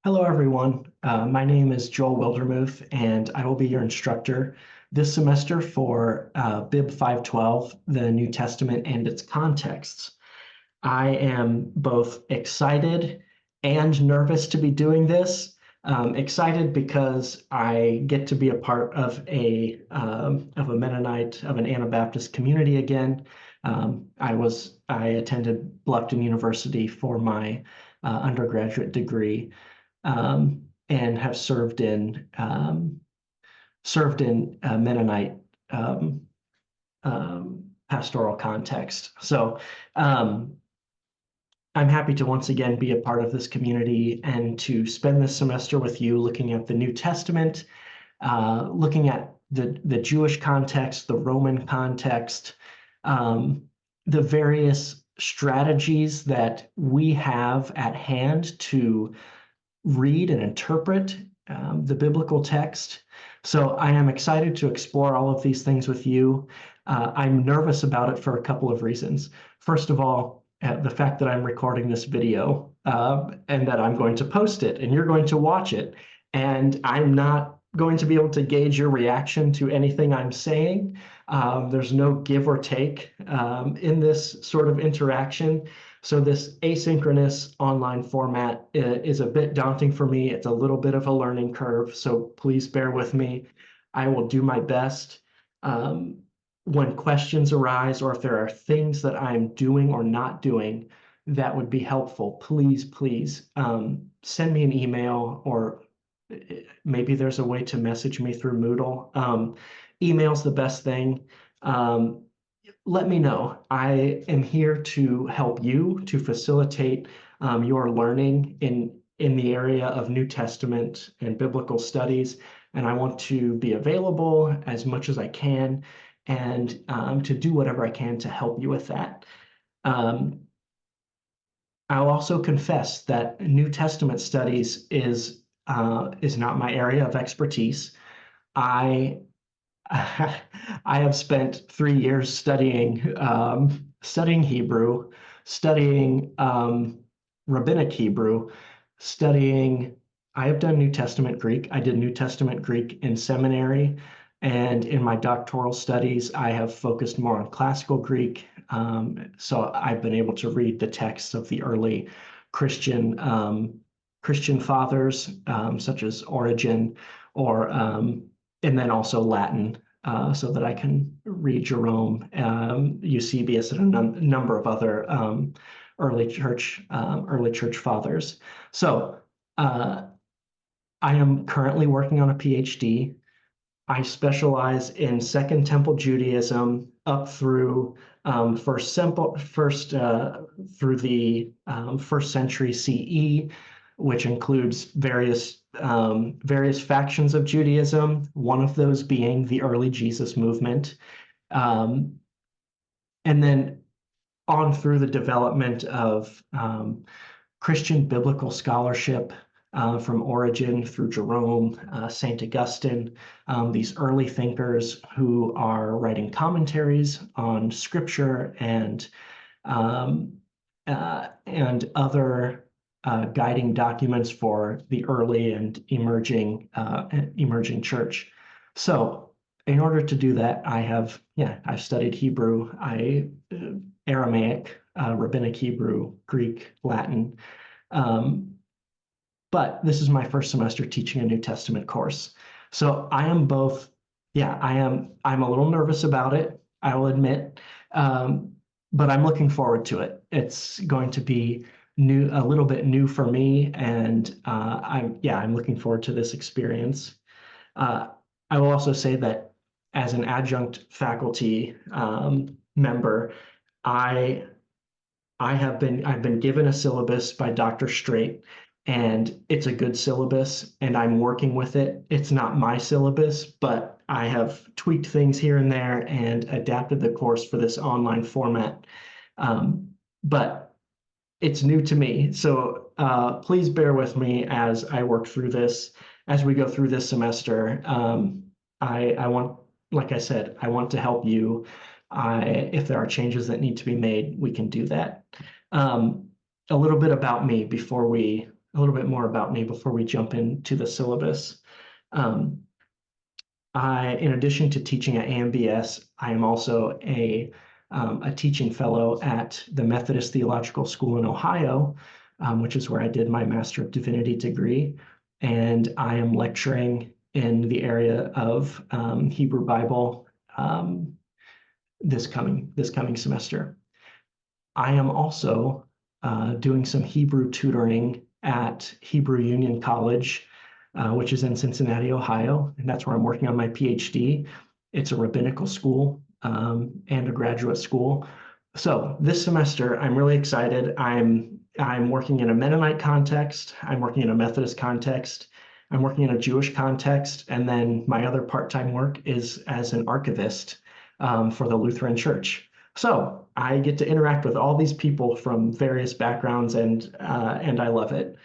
Hello, everyone. My name is Joel Wildermuth, and I will be your instructor this semester for BIB 512, the New Testament and its contexts. I am both excited and nervous to be doing this. Excited because I get to be a part of a Mennonite, of an Anabaptist community again. I attended Bluffton University for my undergraduate degree, and have served in Mennonite um, pastoral context. So I'm happy to once again be a part of this community and to spend this semester with you looking at the New Testament, looking at the Jewish context, the Roman context, the various strategies that we have at hand to read and interpret the biblical text. So I am excited to explore all of these things with you. I'm nervous about it for a couple of reasons. First of all, the fact that I'm recording this video and that I'm going to post it and you're going to watch it, and I'm not going to be able to gauge your reaction to anything I'm saying. There's no give or take in this sort of interaction. So this asynchronous online format is a bit daunting for me. It's a little bit of a learning curve, so please bear with me. I will do my best. When questions arise, or if there are things that I'm doing or not doing that would be helpful, please send me an email, or maybe there's a way to message me through Moodle. Email's the best thing. Let me know. I am here to help you to facilitate your learning in the area of New Testament and biblical studies, and I want to be available as much as I can and to do whatever I can to help you with that. I'll also confess that New Testament studies is not my area of expertise. I I have spent 3 years studying Hebrew, studying Rabbinic Hebrew, studying. I have done New Testament Greek. I did New Testament Greek in seminary, and in my doctoral studies, I have focused more on classical Greek. So I've been able to read the texts of the early Christian fathers, such as Origen, or and then also Latin, so that I can read Jerome, Eusebius, and a number of other early church fathers. So I am currently working on a PhD. I specialize in Second Temple Judaism up through through the first century CE, which includes various factions of Judaism. One of those being the early Jesus movement, and then on through the development of Christian biblical scholarship, from Origen through Jerome, St. Augustine, these early thinkers who are writing commentaries on Scripture and other guiding documents for the early and emerging church. So, in order to do that, I've studied Hebrew, Aramaic, Rabbinic Hebrew, Greek, Latin. But this is my first semester teaching a New Testament course. So I am both, I'm a little nervous about it, I will admit, but I'm looking forward to it. It's going to be a little bit new for me, and I'm looking forward to this experience. I will also say that as an adjunct faculty member, I've been given a syllabus by Dr. Straight, and it's a good syllabus, and I'm working with it. It's not my syllabus, but I have tweaked things here and there and adapted the course for this online format. But it's new to me, so please bear with me as I work through this, as we go through this semester. I want, like I said, I want to help you. If there are changes that need to be made, we can do that. A little bit about me before we bit more about me before we jump into the syllabus. In addition to teaching at AMBS, I am also a teaching fellow at the Methodist Theological School in Ohio, which is where I did my Master of Divinity degree. And I am lecturing in the area of Hebrew Bible this coming semester. I am also doing some Hebrew tutoring at Hebrew Union College, which is in Cincinnati, Ohio, and that's where I'm working on my PhD. It's a rabbinical school and a graduate school. So this semester, I'm really excited. I'm working in a Mennonite context. I'm working in a Methodist context. I'm working in a Jewish context, and then my other part-time work is as an archivist for the Lutheran Church. So I get to interact with all these people from various backgrounds, and I love it.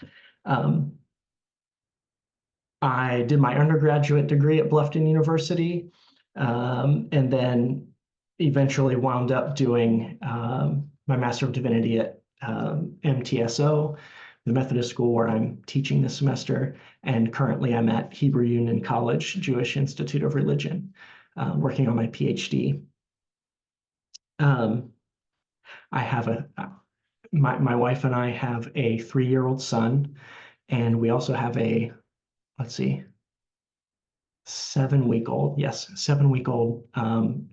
I did my undergraduate degree at Bluffton University, and then eventually wound up doing my Master of Divinity at MTSO, the Methodist school where I'm teaching this semester, and currently I'm at Hebrew Union College, Jewish Institute of Religion, working on my PhD. I have my wife and I have a 3-year-old son, and we also have a, let's see, 7-week-old, yes, 7-week-old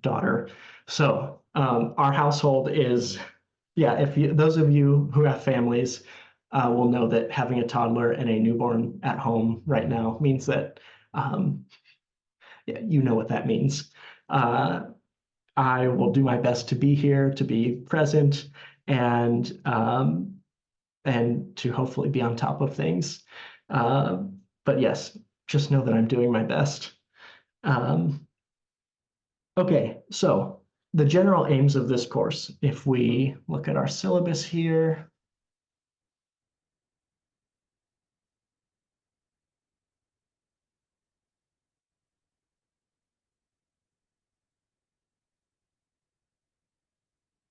daughter. So our household is, yeah, those of you who have families will know that having a toddler and a newborn at home right now means that, yeah, you know what that means. I will do my best to be here, to be present, and to hopefully be on top of things. But yes, just know that I'm doing my best. Okay, so the general aims of this course, if we look at our syllabus here,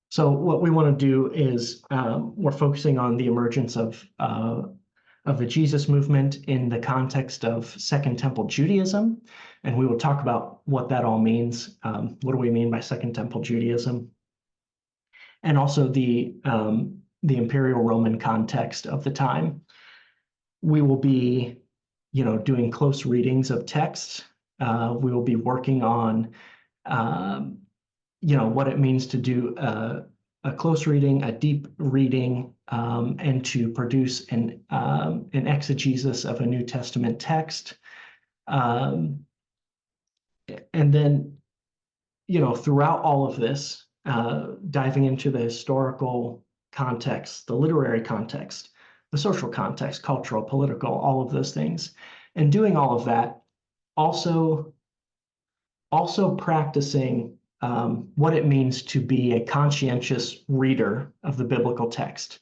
so what we want to do is we're focusing on the emergence of the Jesus movement in the context of Second Temple Judaism, and we will talk about what that all means. What do we mean by Second Temple Judaism? And also the Imperial Roman context of the time. We will be, doing close readings of texts. We will be working on what it means to do a close reading, a deep reading, and to produce an exegesis of a New Testament text. And then, throughout all of this, diving into the historical context, the literary context, the social context, cultural, political, all of those things, and doing all of that, also practicing what it means to be a conscientious reader of the biblical text,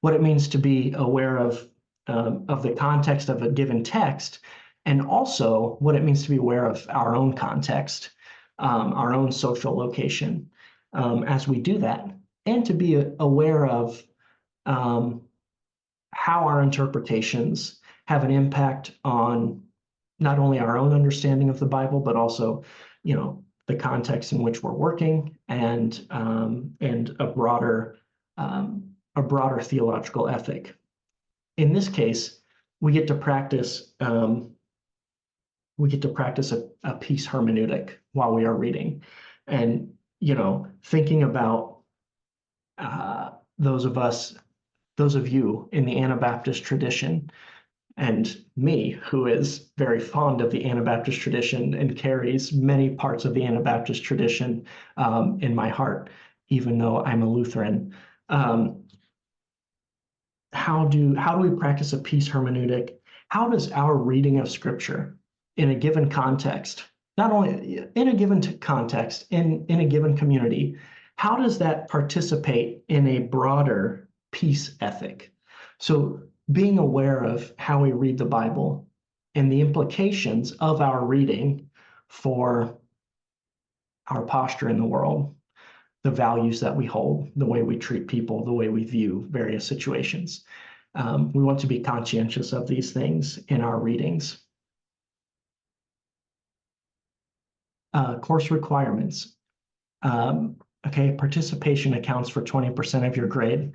what it means to be aware of the context of a given text, and also what it means to be aware of our own context, our own social location as we do that, and to be aware of how our interpretations have an impact on not only our own understanding of the Bible, but also, the context in which we're working, and a broader theological ethic. In this case, we get to practice a piece hermeneutic while we are reading, and thinking about those of you in the Anabaptist tradition, and me, who is very fond of the Anabaptist tradition and carries many parts of the Anabaptist tradition in my heart, even though I'm a Lutheran. How do we practice a piece hermeneutic? How does our reading of Scripture in a given context, not only in a given context, in a given community, how does that participate in a broader peace ethic? So being aware of how we read the Bible and the implications of our reading for our posture in the world, the values that we hold, the way we treat people, the way we view various situations. We want to be conscientious of these things in our readings. Course requirements. Okay, participation accounts for 20% of your grade.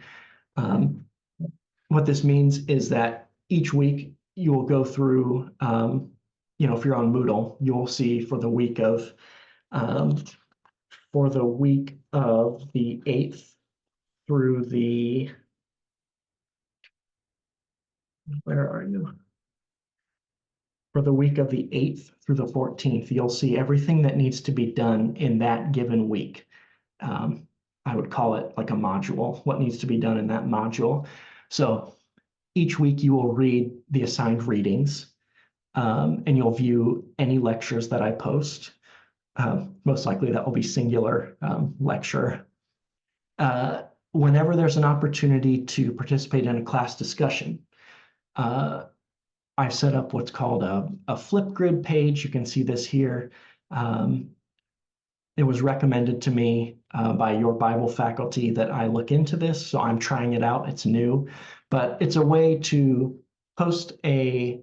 What this means is that each week you will go through, if you're on Moodle, you will see for the week of the 8th through the, where are you? For the week of the 8th through the 14th, you'll see everything that needs to be done in that given week. I would call it like a module, what needs to be done in that module. So each week you will read the assigned readings, and you'll view any lectures that I post. Most likely that will be singular lecture. Whenever there's an opportunity to participate in a class discussion, I've set up what's called a Flipgrid page. You can see this here. It was recommended to me by your Bible faculty that I look into this, so I'm trying it out. It's new, but it's a way to pose a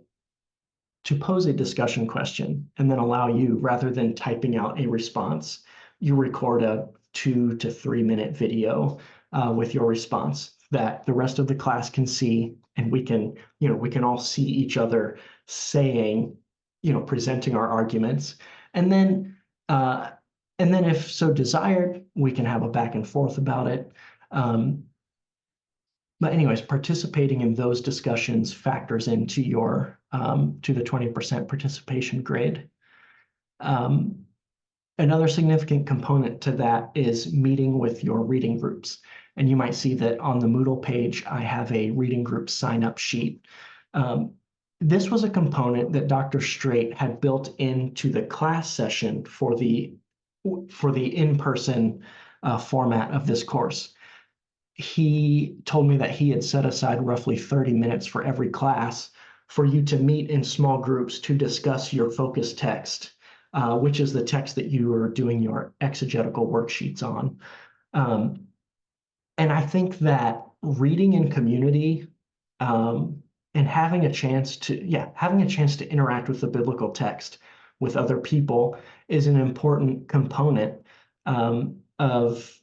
discussion question and then allow you, rather than typing out a response, you record a 2 to 3 minute video with your response that the rest of the class can see, and we can all see each other saying, presenting our arguments, and then if so desired, we can have a back and forth about it. But anyways, participating in those discussions factors into your to the 20% participation grade. Another significant component to that is meeting with your reading groups. And you might see that on the Moodle page, I have a reading group sign-up sheet. This was a component that Dr. Straight had built into the class session for the in-person format of this course. He told me that he had set aside roughly 30 minutes for every class for you to meet in small groups to discuss your focus text, which is the text that you are doing your exegetical worksheets on. And I think that reading in community and having a chance to interact with the biblical text with other people is an important component of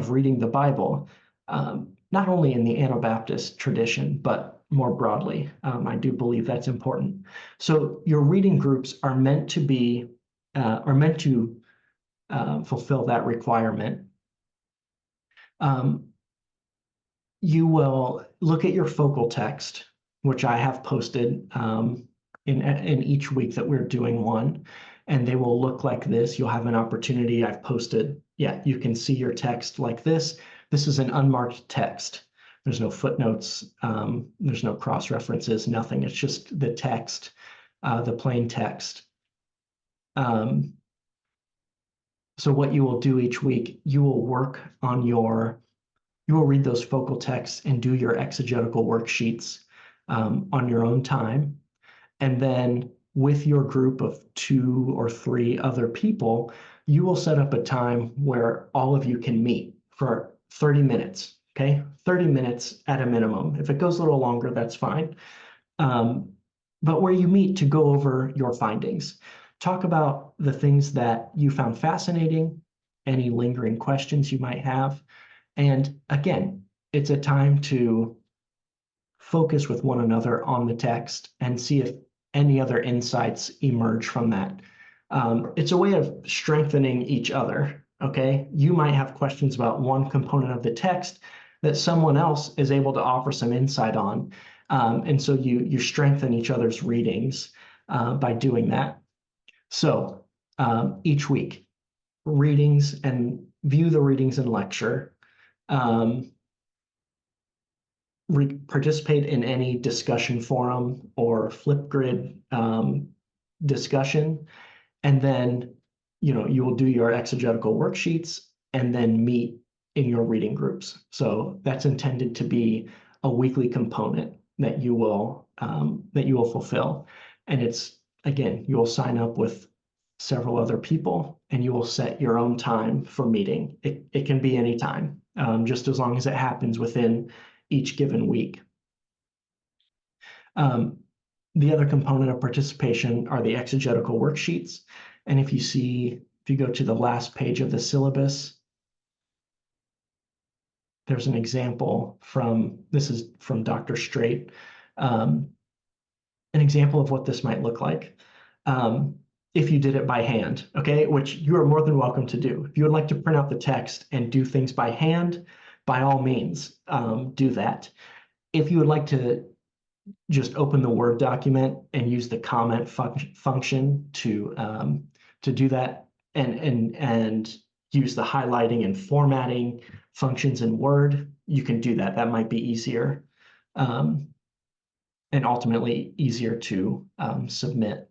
reading the Bible, not only in the Anabaptist tradition, but more broadly. I do believe that's important. So your reading groups are meant to fulfill that requirement. You will look at your focal text, which I have posted in each week that we're doing one, and they will look like this. You'll have an opportunity. I've posted, you can see your text like this. This is an unmarked text. There's no footnotes. There's no cross references, nothing. It's just the text, the plain text. So what you will do each week, you will read those focal texts and do your exegetical worksheets on your own time. And then with your group of 2 or 3 other people, you will set up a time where all of you can meet for 30 minutes, okay? 30 minutes at a minimum. If it goes a little longer, that's fine. But where you meet to go over your findings. Talk about the things that you found fascinating, any lingering questions you might have. And again, it's a time to focus with one another on the text and see if any other insights emerge from that. It's a way of strengthening each other, okay? You might have questions about one component of the text that someone else is able to offer some insight on. And so you strengthen each other's readings by doing that. So each week, readings, and view the readings in lecture. Participate in any discussion forum or Flipgrid discussion, and then you will do your exegetical worksheets and then meet in your reading groups. So that's intended to be a weekly component that you will fulfill. And it's, again, you will sign up with several other people and you will set your own time for meeting. It can be any time, just as long as it happens within each given week. The other component of participation are the exegetical worksheets. And if you go to the last page of the syllabus, there's an example this is from Dr. Straight, an example of what this might look like if you did it by hand, okay, which you are more than welcome to do. If you would like to print out the text and do things by hand, by all means, do that. If you would like to just open the Word document and use the comment function to do that and use the highlighting and formatting functions in Word, you can do that. That might be easier and ultimately easier to submit.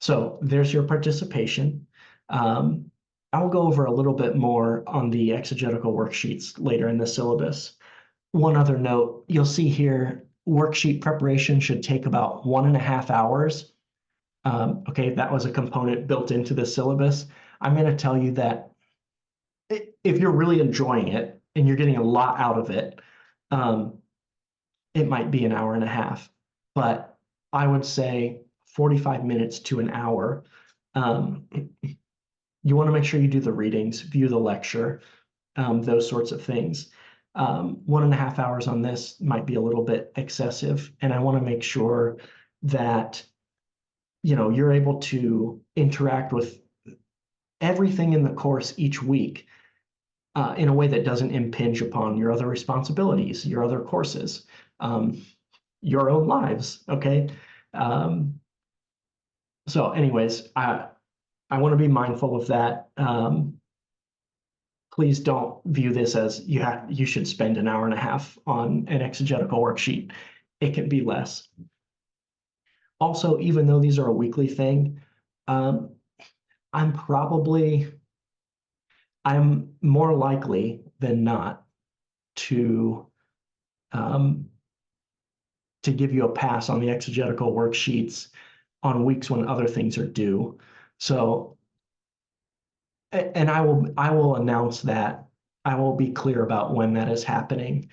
So there's your participation. I will go over a little bit more on the exegetical worksheets later in the syllabus. One other note, you'll see here, worksheet preparation should take about 1.5 hours. Okay, that was a component built into the syllabus. I'm going to tell you that if you're really enjoying it and you're getting a lot out of it, it might be 1.5 hours, but I would say 45 minutes to an hour. You want to make sure you do the readings, view the lecture, those sorts of things. 1.5 hours on this might be a little bit excessive, and I want to make sure that you're able to interact with everything in the course each week in a way that doesn't impinge upon your other responsibilities, your other courses, your own lives, okay? So anyways, I want to be mindful of that. Please don't view this as you should spend 1.5 hours on an exegetical worksheet. It can be less. Also, even though these are a weekly thing, I'm more likely than not to give you a pass on the exegetical worksheets on weeks when other things are due. So, and I will announce that. I will be clear about when that is happening.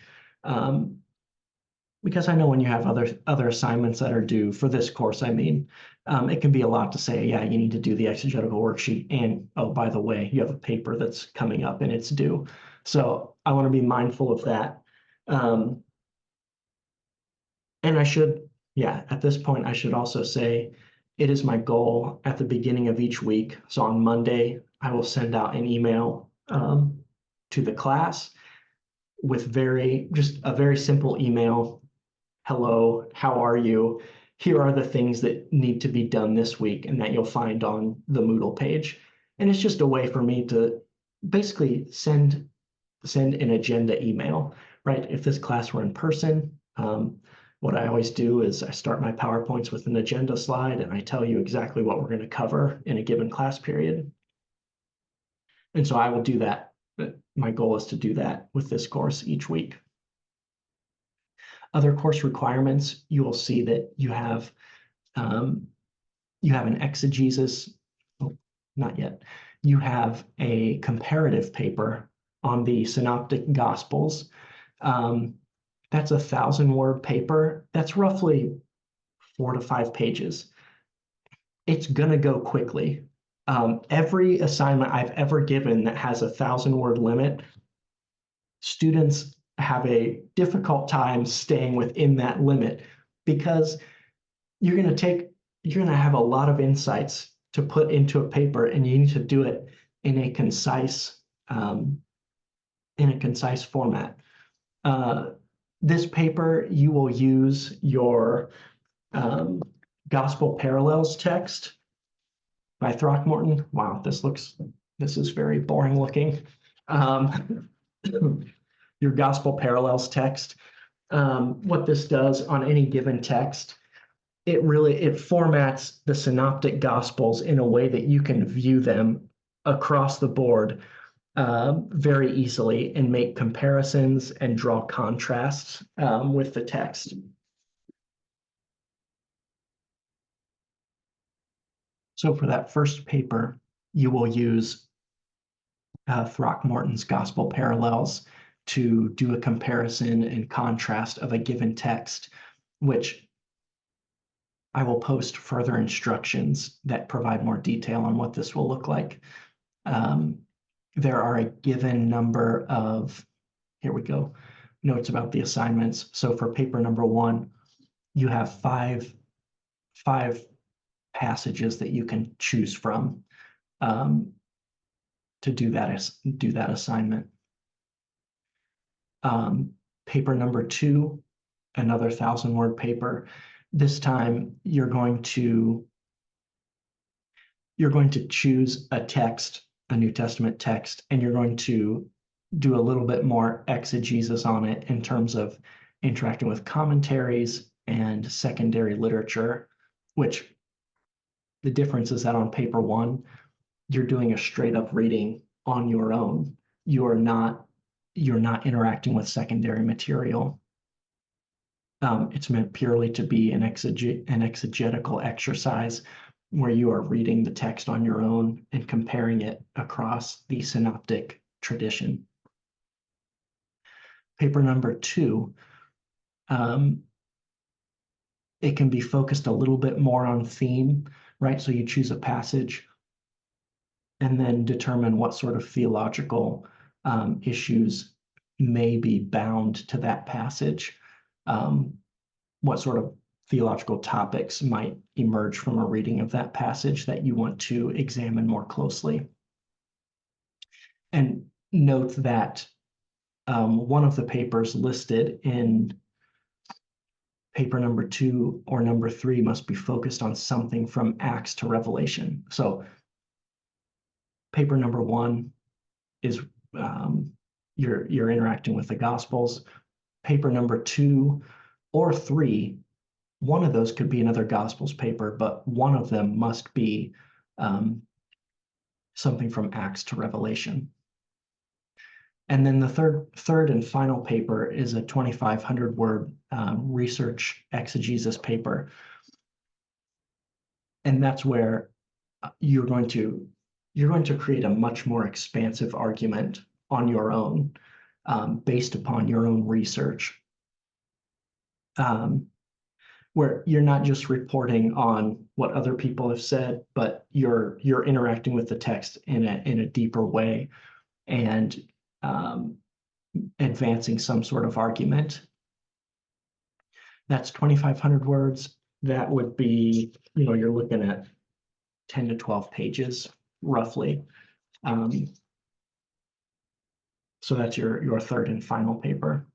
Because I know when you have other assignments that are due for this course, I mean, it can be a lot to say, yeah, you need to do the exegetical worksheet. And oh, by the way, you have a paper that's coming up and it's due. So I want to be mindful of that. And at this point, I should also say it is my goal at the beginning of each week. So on Monday, I will send out an email to the class with just a very simple email. Hello, how are you? Here are the things that need to be done this week and that you'll find on the Moodle page. And it's just a way for me to basically send an agenda email, right? If this class were in person, what I always do is I start my PowerPoints with an agenda slide and I tell you exactly what we're going to cover in a given class period. And so I will do that. My goal is to do that with this course each week. Other course requirements, you will see that you have an exegesis. Oh, not yet. You have a comparative paper on the Synoptic Gospels. That's a 1,000-word paper. That's roughly 4 to 5 pages. It's going to go quickly. Every assignment I've ever given that has a 1,000-word limit, students have a difficult time staying within that limit because you're going to have a lot of insights to put into a paper, and you need to do it in a concise format. This paper, you will use your Gospel Parallels text by Throckmorton. Wow, this is very boring looking. Your Gospel Parallels text. What this does on any given text, it formats the Synoptic Gospels in a way that you can view them across the board very easily and make comparisons and draw contrasts with the text. So for that first paper, you will use Throckmorton's Gospel Parallels. to do a comparison and contrast of a given text, which I will post further instructions that provide more detail on what this will look like. There are a given number of, here we go, notes about the assignments. So for paper number 1, you have five passages that you can choose from to do that assignment. Paper number 2, another 1,000-word paper. This time you're going to choose a text, a New Testament text, and you're going to do a little bit more exegesis on it in terms of interacting with commentaries and secondary literature, which the difference is that on paper 1, you're doing a straight up reading on your own. You're not interacting with secondary material. It's meant purely to be an exegetical exercise where you are reading the text on your own and comparing it across the synoptic tradition. Paper number 2, it can be focused a little bit more on theme, right? So you choose a passage and then determine what sort of theological issues may be bound to that passage. What sort of theological topics might emerge from a reading of that passage that you want to examine more closely. And note that one of the papers listed in paper number 2 or number 3 must be focused on something from Acts to Revelation. So paper number 1 is you're interacting with the Gospels. Paper number 2 or 3, one of those could be another Gospels paper, but one of them must be something from Acts to Revelation. And then the third and final paper is a 2,500-word research exegesis paper. And that's where you're going to create a much more expansive argument on your own, based upon your own research, where you're not just reporting on what other people have said, but you're interacting with the text in a deeper way and advancing some sort of argument. That's 2,500 words. That would be, you're looking at 10 to 12 pages roughly. So that's your third and final paper.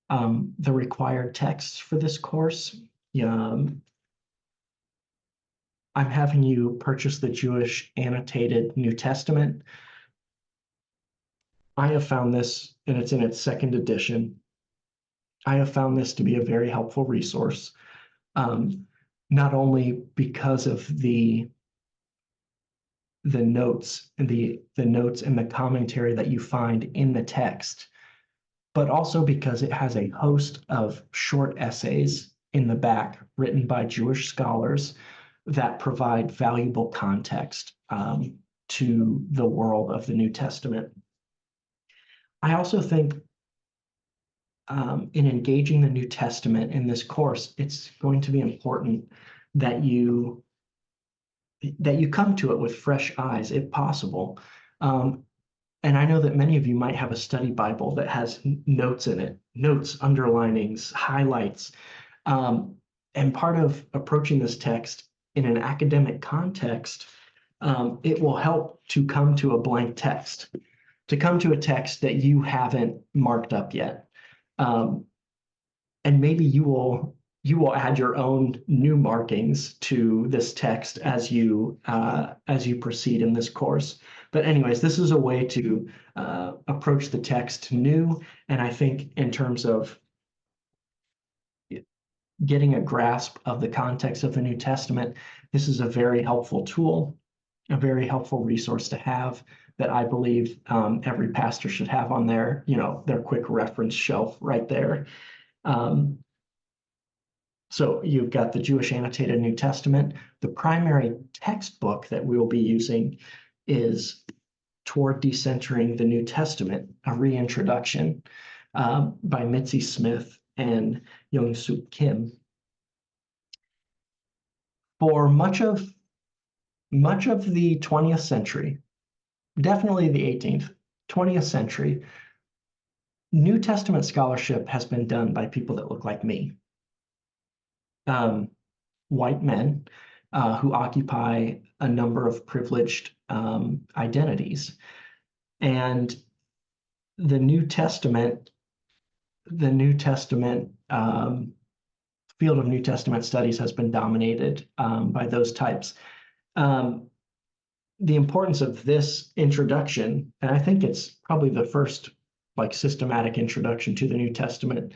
The required texts for this course, I'm having you purchase the Jewish Annotated New Testament. I have found this, and it's in its 2nd edition. I have found this to be a very helpful resource, not only because of the notes and the notes and the commentary that you find in the text, but also because it has a host of short essays in the back written by Jewish scholars that provide valuable context to the world of the New Testament. I also think in engaging the New Testament in this course, it's going to be important that you come to it with fresh eyes, if possible. And I know that many of you might have a study Bible that has notes in it, notes, underlinings, highlights. And part of approaching this text in an academic context, it will help to come to a blank text, to come to a text that you haven't marked up yet. And maybe you will add your own new markings to this text as you proceed in this course. But anyways, this is a way to approach the text new, and I think in terms of getting a grasp of the context of the New Testament, this is a very helpful tool, a very helpful resource to have that I believe every pastor should have on their quick reference shelf right there. So you've got the Jewish Annotated New Testament. The primary textbook that we will be using is Toward Decentering the New Testament, a Reintroduction by Mitzi Smith and Young-Suk Kim. For much of the 20th century, definitely the 18th, 20th century, New Testament scholarship has been done by people that look like me. White men who occupy a number of privileged identities. And the New Testament field of New Testament studies has been dominated by those types. The importance of this introduction, and I think it's probably the first like systematic introduction to the New Testament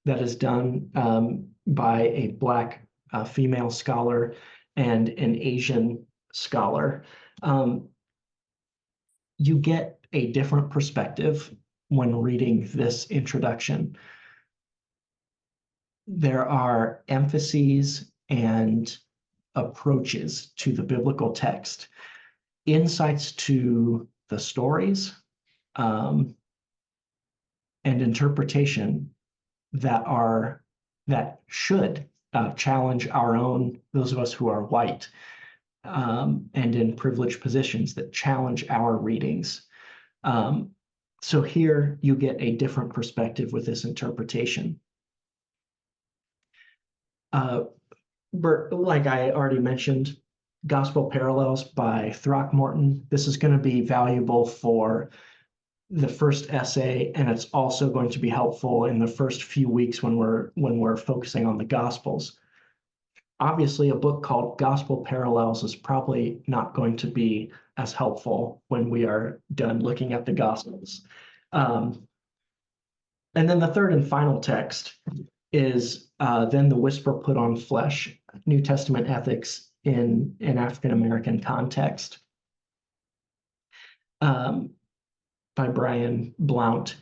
that is done by a Black female scholar and an Asian scholar. You get a different perspective when reading this introduction. There are emphases and approaches to the biblical text, insights to the stories, and interpretation that should challenge those of us who are white and in privileged positions, that challenge our readings. So here you get a different perspective with this interpretation. Like I already mentioned, Gospel Parallels by Throckmorton. This is going to be valuable for the first essay, and it's also going to be helpful in the first few weeks when we're focusing on the Gospels. Obviously, a book called Gospel Parallels is probably not going to be as helpful when we are done looking at the Gospels. And then the third and final text is Then the Whisper Put on Flesh, New Testament Ethics in an African American Context, by Brian Blount.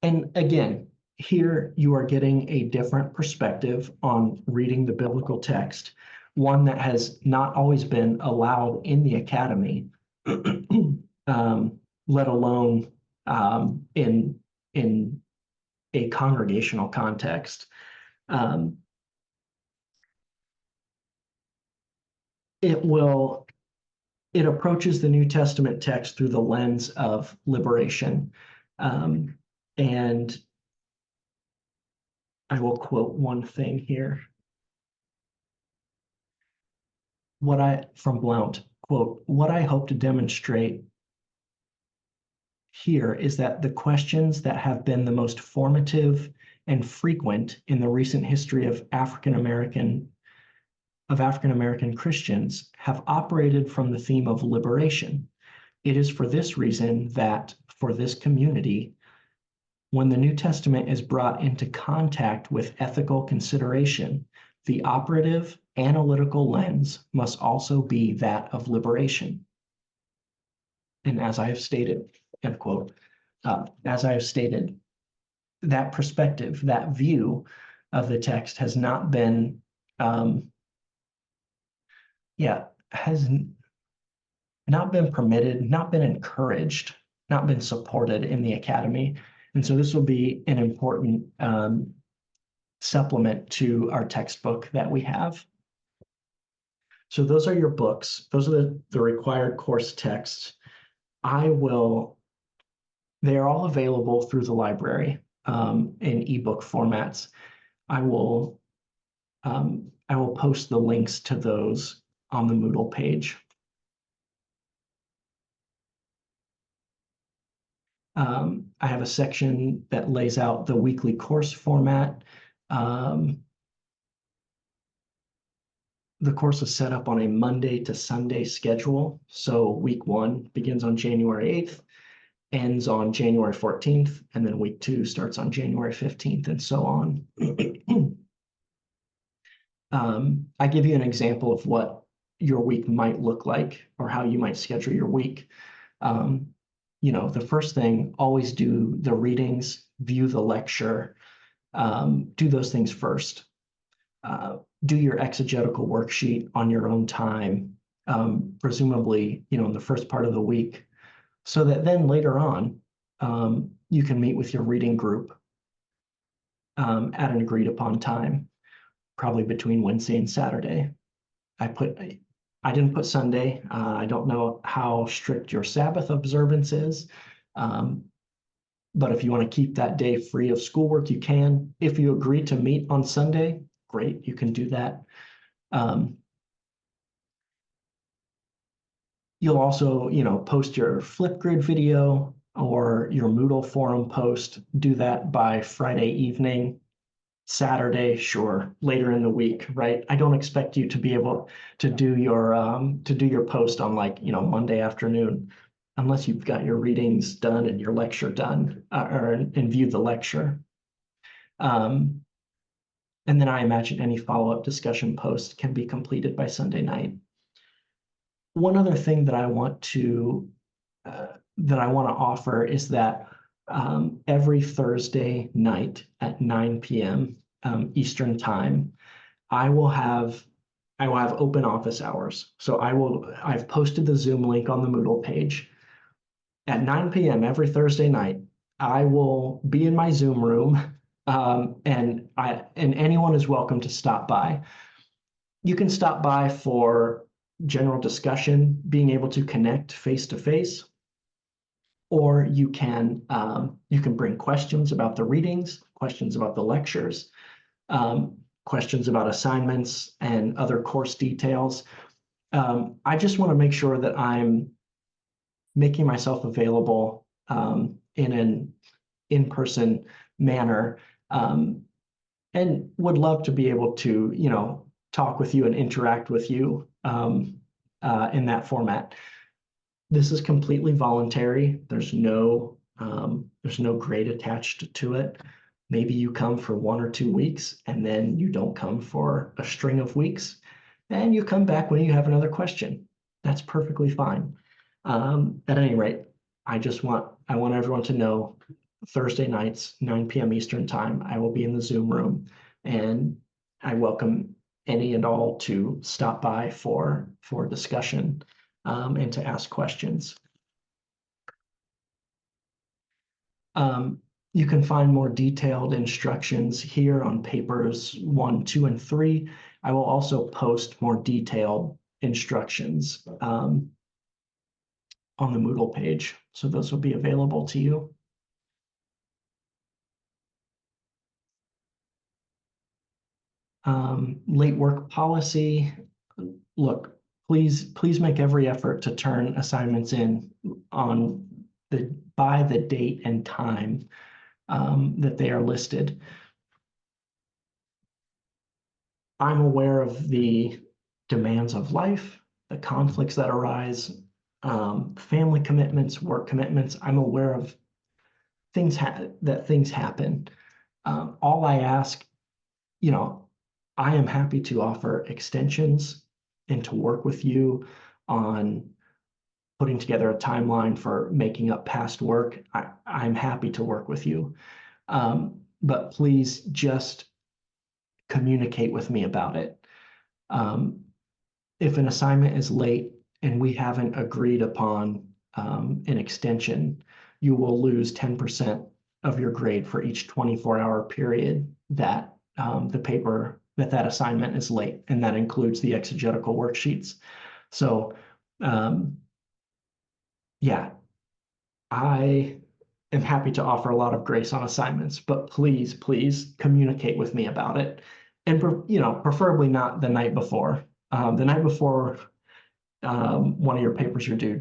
And again, here you are getting a different perspective on reading the biblical text, one that has not always been allowed in the academy, let alone in a congregational context. It approaches the New Testament text through the lens of liberation. And I will quote one thing here. From Blount, quote, "What I hope to demonstrate here is that the questions that have been the most formative and frequent in the recent history of African American Christians have operated from the theme of liberation. It is for this reason that for this community, when the New Testament is brought into contact with ethical consideration, the operative analytical lens must also be that of liberation." And as I have stated, end quote, as I have stated, that perspective, that view of the text has not been, has not been permitted, not been encouraged, not been supported in the academy. And so this will be an important supplement to our textbook that we have. So those are your books. Those are the required course texts. They are all available through the library in ebook formats. I will post the links to those on the Moodle page. I have a section that lays out the weekly course format. The course is set up on a Monday to Sunday schedule. So week 1 begins on January 8th, ends on January 14th, and then week 2 starts on January 15th, and so on. I give you an example of what your week might look like or how you might schedule your week. The first thing, always do the readings, view the lecture, do those things first. Do your exegetical worksheet on your own time, presumably, in the first part of the week, so that then later on, you can meet with your reading group at an agreed upon time, probably between Wednesday and Saturday. I didn't put Sunday. I don't know how strict your Sabbath observance is. But if you want to keep that day free of schoolwork, you can. If you agree to meet on Sunday, great, you can do that. You'll also, post your Flipgrid video or your Moodle forum post. Do that by Friday evening. Saturday, sure, later in the week, right? I don't expect you to be able to do your post on Monday afternoon, unless you've got your readings done and your lecture done, and viewed the lecture. And then I imagine any follow-up discussion post can be completed by Sunday night. One other thing that I want to offer is that every Thursday night at 9 p.m. Eastern time, I will have open office hours. So I've posted the Zoom link on the Moodle page. At 9 p.m. every Thursday night, I will be in my Zoom room, and anyone is welcome to stop by. You can stop by for general discussion, being able to connect face to face, or you can bring questions about the readings, questions about the lectures, questions about assignments and other course details. I just want to make sure that I'm making myself available in an in-person manner, and would love to be able to, talk with you and interact with you in that format. This is completely voluntary. There's no grade attached to it. Maybe you come for 1 or 2 weeks and then you don't come for a string of weeks, and you come back when you have another question. That's perfectly fine. At any rate, I want everyone to know Thursday nights, 9 p.m. Eastern time, I will be in the Zoom room, and I welcome any and all to stop by for discussion and to ask questions. You can find more detailed instructions here on papers 1, 2, and 3. I will also post more detailed instructions on the Moodle page, so those will be available to you. Late work policy. Look, please make every effort to turn assignments in by the date and time that they are listed. I'm aware of the demands of life, the conflicts that arise, family commitments, work commitments. I'm aware of things happen. All I ask, I am happy to offer extensions and to work with you on putting together a timeline for making up past work. I'm happy to work with you. But please just communicate with me about it. If an assignment is late and we haven't agreed upon an extension, you will lose 10% of your grade for each 24-hour period that that assignment is late, and that includes the exegetical worksheets. So yeah, I am happy to offer a lot of grace on assignments, but please communicate with me about it. And preferably not the night before. The night before one of your papers are due,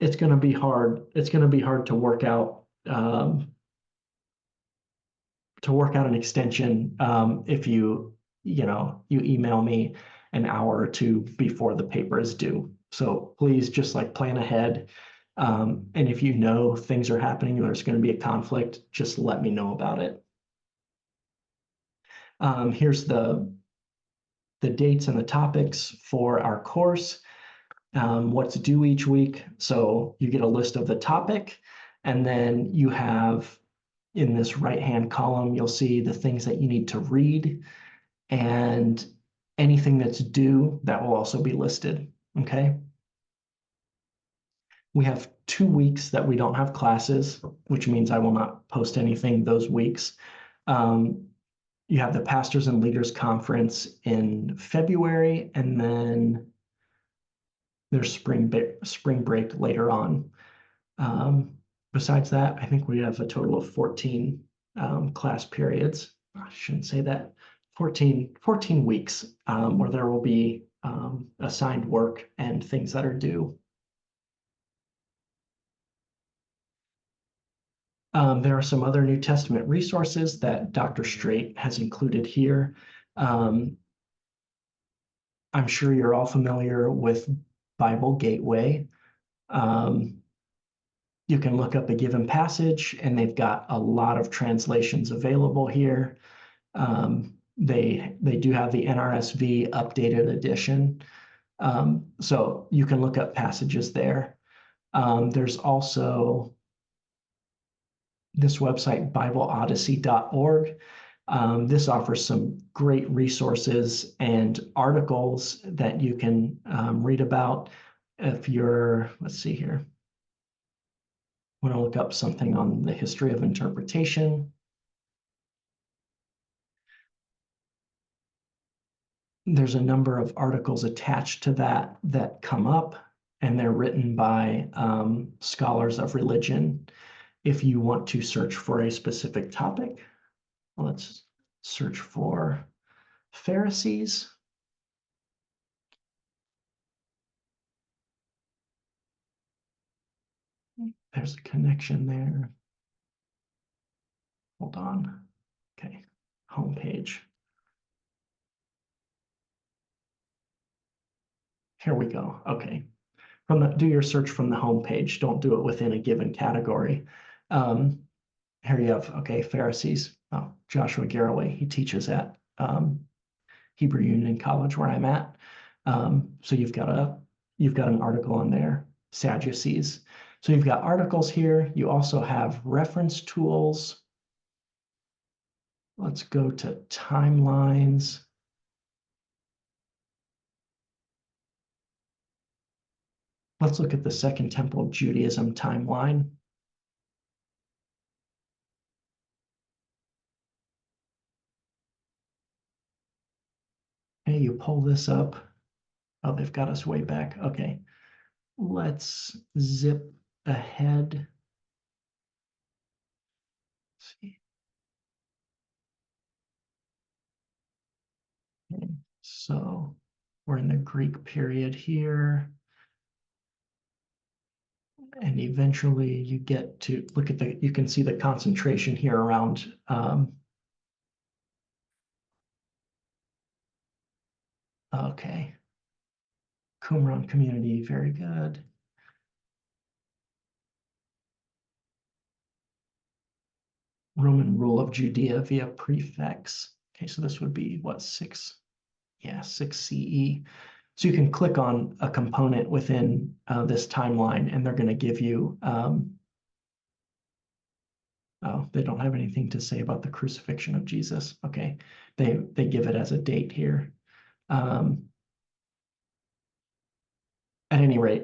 it's going to be hard. It's going to be hard to work out an extension if you email me an hour or two before the paper is due. So please just plan ahead. And if you know things are happening, there's going to be a conflict, just let me know about it. Here's the dates and the topics for our course, what's due each week. So you get a list of the topic, and then you have, in this right-hand column, you'll see the things that you need to read, and anything that's due, that will also be listed. okay? We have 2 weeks that we don't have classes, which means I will not post anything those weeks. You have the Pastors and Leaders Conference in February, and then there's spring break later on. Besides that, I think we have a total of 14 class periods. I shouldn't say that. 14 weeks where there will be assigned work and things that are due. There are some other New Testament resources that Dr. Straight has included here. I'm sure you're all familiar with Bible Gateway. You can look up a given passage, and they've got a lot of translations available here. They do have the NRSV updated edition, so you can look up passages there. There's also this website, BibleOdyssey.org. This offers some great resources and articles that you can read about. If you're, let's see here, want to look up something on the history of interpretation. There's a number of articles attached to that come up, and they're written by scholars of religion. If you want to search for a specific topic, let's search for Pharisees. There's a connection there. Hold on. Okay, homepage. Here we go. Okay. Do your search from the homepage. Don't do it within a given category. Here you have, okay, Pharisees. Oh, Joshua Garraway, he teaches at Hebrew Union College where I'm at. So you've got an article on there, Sadducees. So you've got articles here. You also have reference tools. Let's go to timelines. Let's look at the Second Temple Judaism timeline. Okay, you pull this up. Oh, they've got us way back. Okay, let's zip ahead. Let's see. Okay, so we're in the Greek period here. And eventually you get to look at you can see the concentration here around okay. Qumran community, very good. Roman rule of Judea via prefects. Okay, so this would be what, 6? Yeah, 6 CE. So you can click on a component within this timeline, and they're going to give you, oh, they don't have anything to say about the crucifixion of Jesus. Okay, they give it as a date here. At any rate,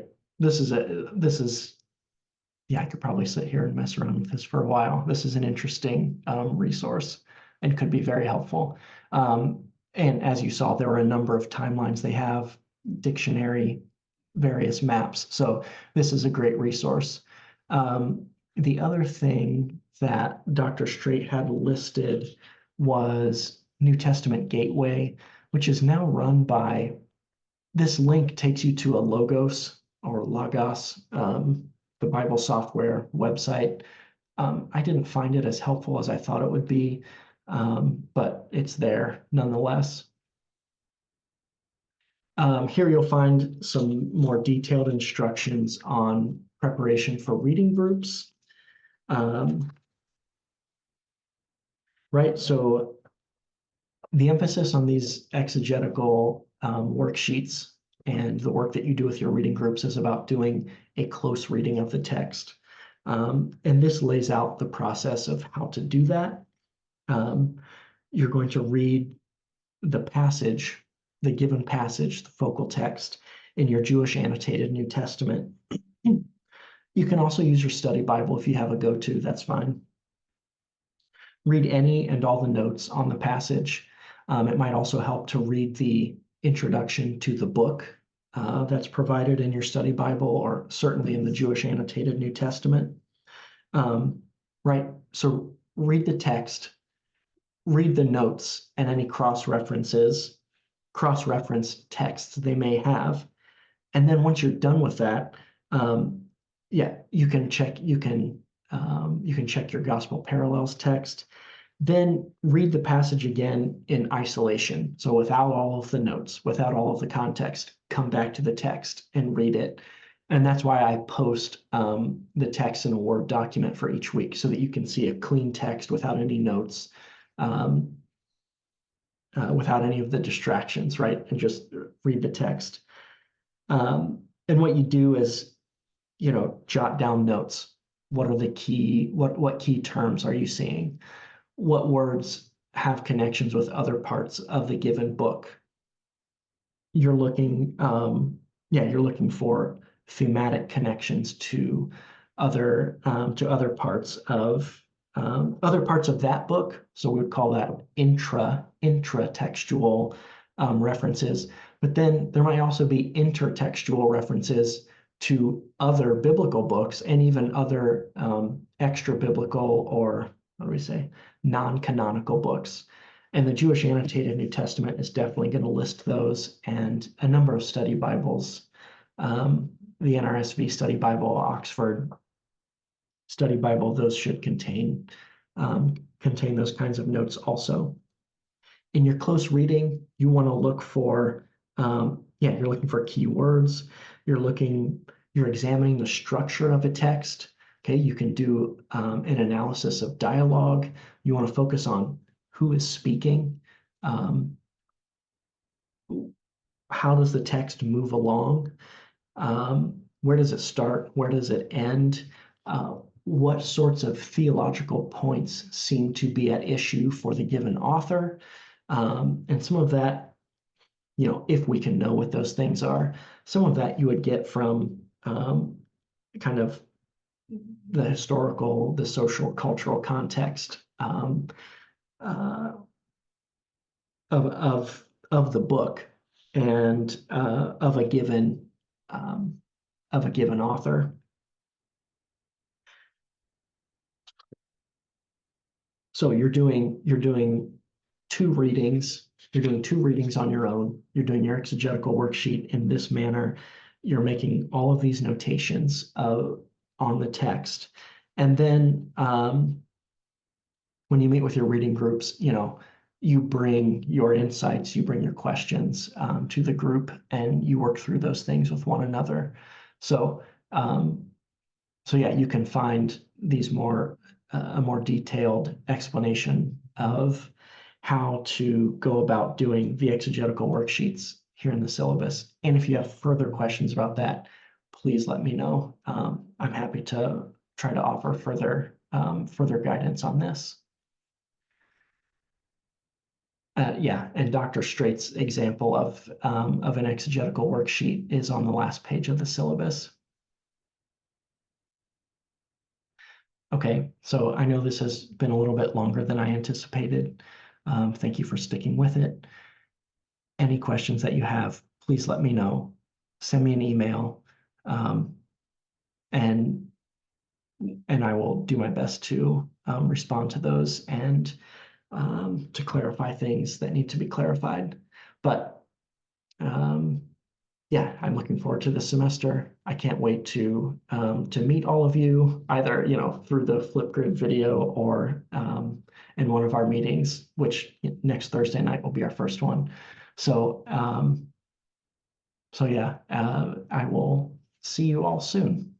yeah, I could probably sit here and mess around with this for a while. This is an interesting resource and could be very helpful. And as you saw, there were a number of timelines they have, dictionary, various maps. So this is a great resource. The other thing that Dr. Straight had listed was New Testament Gateway, which is now run by, this link takes you to a Logos, the Bible software website. I didn't find it as helpful as I thought it would be, but it's there nonetheless. Here you'll find some more detailed instructions on preparation for reading groups. Right, so the emphasis on these exegetical worksheets and the work that you do with your reading groups is about doing a close reading of the text. And this lays out the process of how to do that. You're going to read the passage, the given passage, the focal text, in your Jewish annotated New Testament. You can also use your study Bible if you have a go-to, that's fine. Read any and all the notes on the passage. It might also help to read the introduction to the book that's provided in your study Bible, or certainly in the Jewish annotated New Testament. Right, so read the text, read the notes and any cross-reference texts they may have. And then once you're done with that, yeah, you can check your gospel parallels text. Then read the passage again in isolation. So without all of the notes, without all of the context, come back to the text and read it. And that's why I post the text in a Word document for each week, so that you can see a clean text without any notes, without any of the distractions, right? And just read the text. And what you do is, jot down notes. What are the key, what key terms are you seeing? What words have connections with other parts of the given book? You're looking, you're looking for thematic connections to other parts of that book. So we would call that intratextual references. But then there might also be intertextual references to other biblical books, and even other extra biblical, or what do we say, non-canonical books. And the Jewish Annotated New Testament is definitely going to list those, and a number of study Bibles, the NRSV Study Bible, Oxford Study Bible, those should contain those kinds of notes also. In your close reading, you want to look for, you're looking for keywords. You're examining the structure of a text. Okay, you can do an analysis of dialogue. You want to focus on who is speaking. How does the text move along? Where does it start? Where does it end? What sorts of theological points seem to be at issue for the given author? And some of that, if we can know what those things are, some of that you would get from kind of the historical, the social, cultural context of the book, and of a given author. So you're doing two readings. You're doing two readings on your own. You're doing your exegetical worksheet in this manner. You're making all of these notations on the text. And then when you meet with your reading groups, you bring your insights, you bring your questions to the group, and you work through those things with one another. So you can find these a more detailed explanation of how to go about doing the exegetical worksheets here in the syllabus. And if you have further questions about that, please let me know. I'm happy to try to offer further guidance on this. And Dr. Straight's example of an exegetical worksheet is on the last page of the syllabus. Okay, so I know this has been a little bit longer than I anticipated. Thank you for sticking with it. Any questions that you have, please let me know. Send me an email, and I will do my best to respond to those, and to clarify things that need to be clarified. But I'm looking forward to this semester. I can't wait to meet all of you, either through the Flipgrid video or in one of our meetings, which next Thursday night will be our first one. So I will see you all soon.